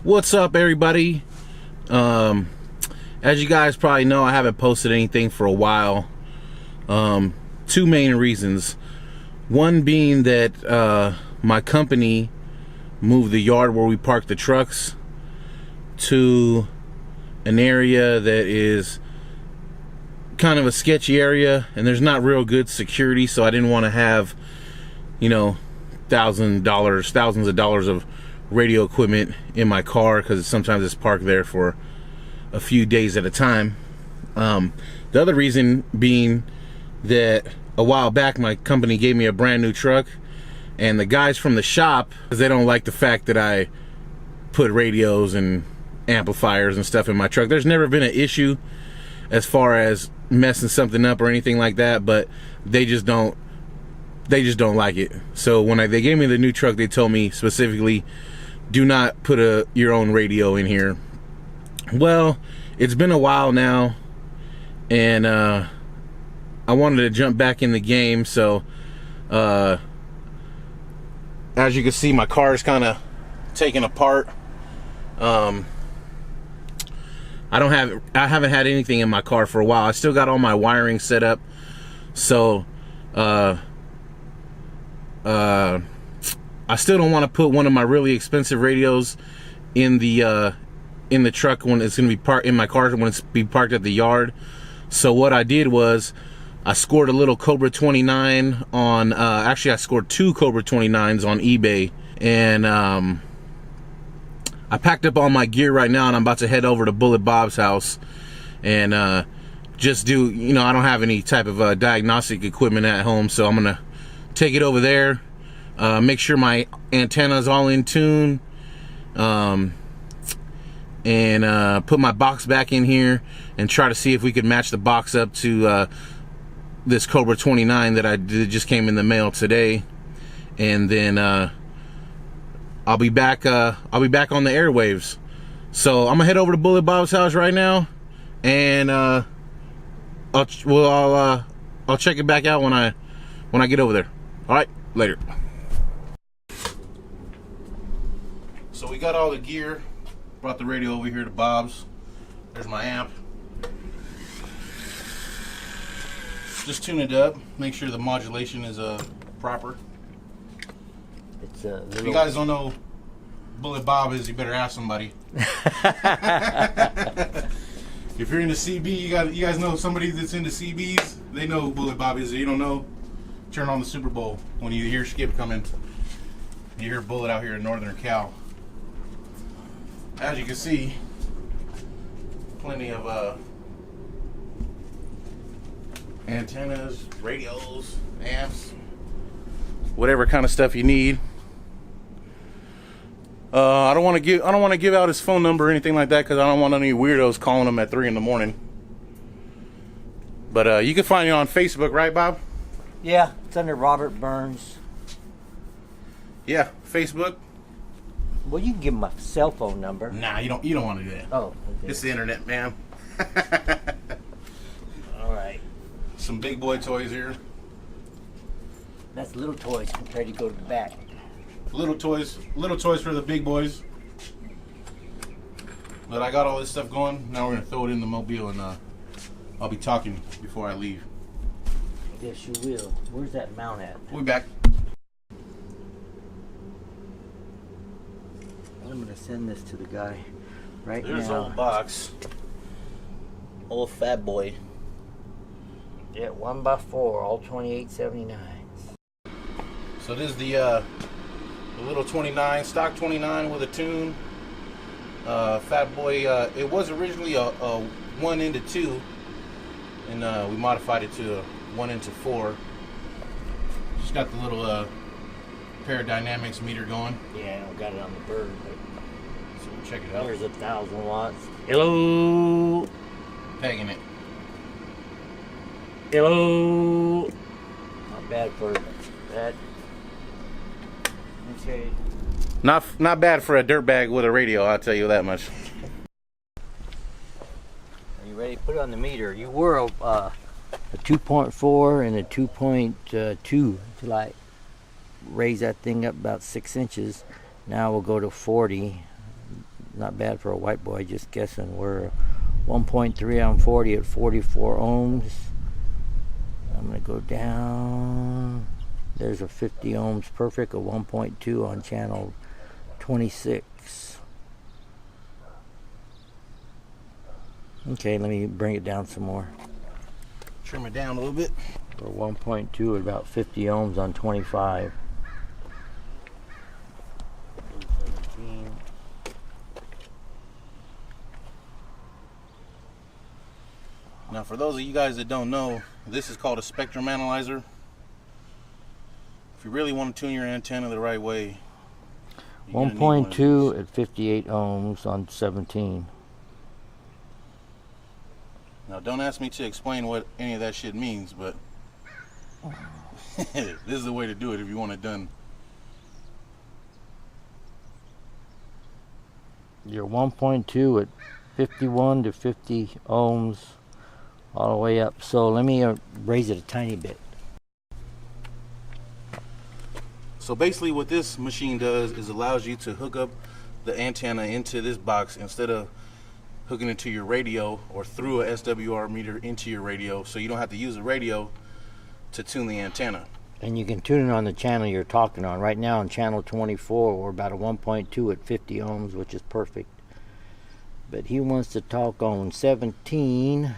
What's up, everybody? As you guys probably know, I haven't posted anything for a while. Two main reasons. One being that my company moved the yard where we park the trucks to an area that is kind of a sketchy area, and there's not real good security, so I didn't want to have, you know, thousands of dollars of radio equipment in my car, because sometimes it's parked there for a few days at a time. The other reason being that a while back my company gave me a brand new truck, and the guys from the shop, they don't like the fact that I put radios and amplifiers and stuff in my truck. There's never been an issue as far as messing something up or anything like that, but they just don't like it. So when they gave me the new truck, they told me specifically, do not put your own radio in here. Well, it's been a while now, and I wanted to jump back in the game. So as you can see, my car is kind of taken apart. I haven't had anything in my car for a while. I still got all my wiring set up, so I still don't want to put one of my really expensive radios in the truck when it's going to be parked in my car, when it's be parked at the yard. So what I did was I scored a little Cobra 29 on actually I scored two Cobra 29s on eBay, and I packed up all my gear right now, and I'm about to head over to Bullet Bob's house and just do, you know, I don't have any type of diagnostic equipment at home, so I'm gonna take it over there, make sure my antenna's all in tune, and put my box back in here and try to see if we could match the box up to this Cobra 29 that just came in the mail today. And then I'll be back on the airwaves. So I'm gonna head over to Bullet Bob's house right now, and I'll check it back out when I get over there. All right, later. So we got all the gear. Brought the radio over here to Bob's. There's my amp. Just tune it up. Make sure the modulation is proper. It's a little... If you guys don't know Bullet Bob is, you better ask somebody. If you're into CB, you guys know somebody that's into CBs. They know who Bullet Bob is. If you don't know, turn on the Super Bowl when you hear Skip coming. You hear Bullet out here in Northern Cal. As you can see, plenty of antennas, radios, amps, whatever kind of stuff you need. I don't want to give out his phone number or anything like that, because I don't want any weirdos calling him at 3 in the morning. But you can find me on Facebook, right, Bob? Yeah, it's under Robert Burns. Yeah, Facebook. Well, you can give him my cell phone number. Nah, you don't want to do that. Oh, okay. It's the internet, man. All right. Some big boy toys here. That's little toys compared to go to the back. Little toys for the big boys. But I got all this stuff going. Now we're gonna throw it in the mobile, and I'll be talking before I leave. Yes, you will. Where's that mount at? We'll be back. I'm gonna send this to the guy right now. There's old box. Old fat boy. Yeah, 1x4, all 28.79. So this is the little 29, stock 29 with a tune. Fat boy. It was originally a 1 into 2, and we modified it to a 1 into 4. Just got the little Paradynamics meter going. Yeah, I don't got it on the bird, but so we'll check it out. there's 1,000 watts. Hello. Pegging it. Hello. Not bad for that. Okay. Not bad for a dirtbag with a radio, I'll tell you that much. Are you ready to put it on the meter? You were a 2.4 and a 2.2 till I raise that thing up about 6 inches. Now we'll go to 40. Not bad for a white boy, just guessing. We're 1.3 on 40 at 44 ohms. I'm going to go down. There's a 50 ohms perfect, a 1.2 on channel 26. Okay, let me bring it down some more. Trim it down a little bit. We're 1.2 at about 50 ohms on 25. 17. Now, for those of you guys that don't know, this is called a spectrum analyzer. If you really want to tune your antenna the right way, 1.2 at 58 ohms on 17. Now, don't ask me to explain what any of that shit means, but this is the way to do it if you want it done. You're 1.2 at 51 to 50 ohms all the way up. So let me raise it a tiny bit. So basically what this machine does is allows you to hook up the antenna into this box instead of hooking it to your radio or through a SWR meter into your radio, so you don't have to use a radio to tune the antenna. And you can tune it on the channel you're talking on. Right now on channel 24, we're about a 1.2 at 50 ohms, which is perfect. But he wants to talk on 17.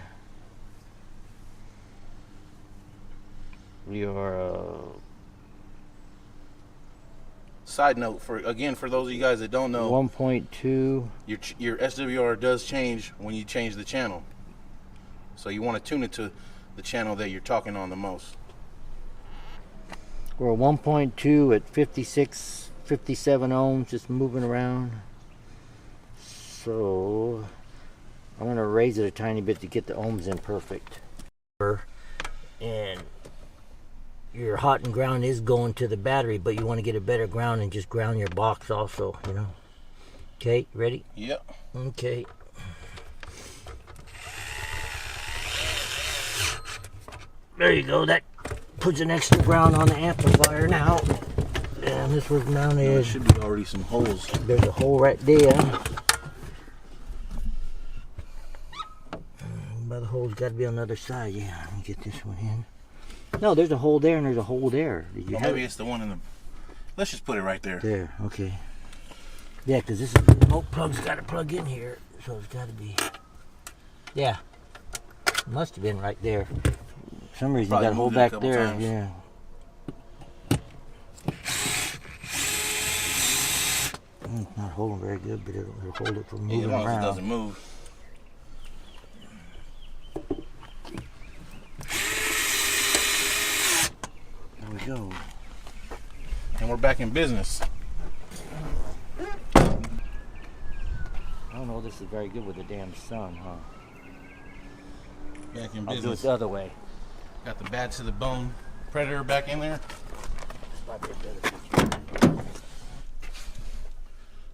Your side note, for those of you guys that don't know, 1.2. Your SWR does change when you change the channel. So you want to tune it to the channel that you're talking on the most. We're 1.2 at 56, 57 ohms, just moving around. So I'm going to raise it a tiny bit to get the ohms in perfect. And your hot and ground is going to the battery, but you want to get a better ground and just ground your box also, you know. Okay, ready? Yep. Okay. There you go. That puts an extra ground on the amplifier now. And this was mounted. There should be already some holes. There's a hole right there. But the hole's got to be on the other side. Yeah, let me get this one in. No, there's a hole there and there's a hole there. Did you maybe it's the one in the... Let's just put it right there. There, okay. Yeah, because this is the remote plug's got to plug in here. So it's got to be... Yeah. Must have been right there. For some reason you got a hole back there. Times. Yeah. It's not holding very good, but it'll hold it from moving around. As long as it doesn't move. There we go. And we're back in business. I don't know if this is very good with the damn sun, huh? Back in business. I'll do it the other way. Got the bad to the bone Predator back in there.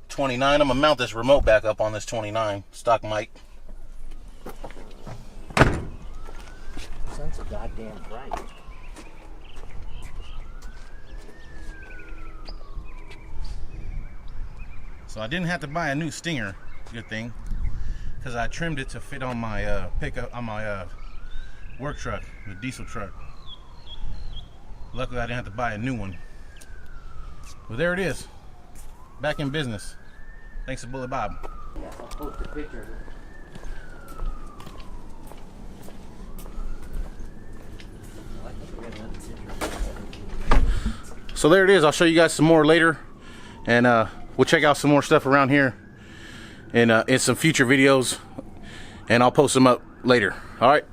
29. I'm gonna mount this remote back up on this 29 stock mic. Sun's goddamn bright. So I didn't have to buy a new stinger. Good thing, because I trimmed it to fit on my pickup on my work truck, the diesel truck. Luckily, I didn't have to buy a new one. But there it is, back in business. Thanks to Bullet Bob. Yeah, I'll post a picture of it. So there it is. I'll show you guys some more later, and we'll check out some more stuff around here in some future videos, and I'll post them up later. All right.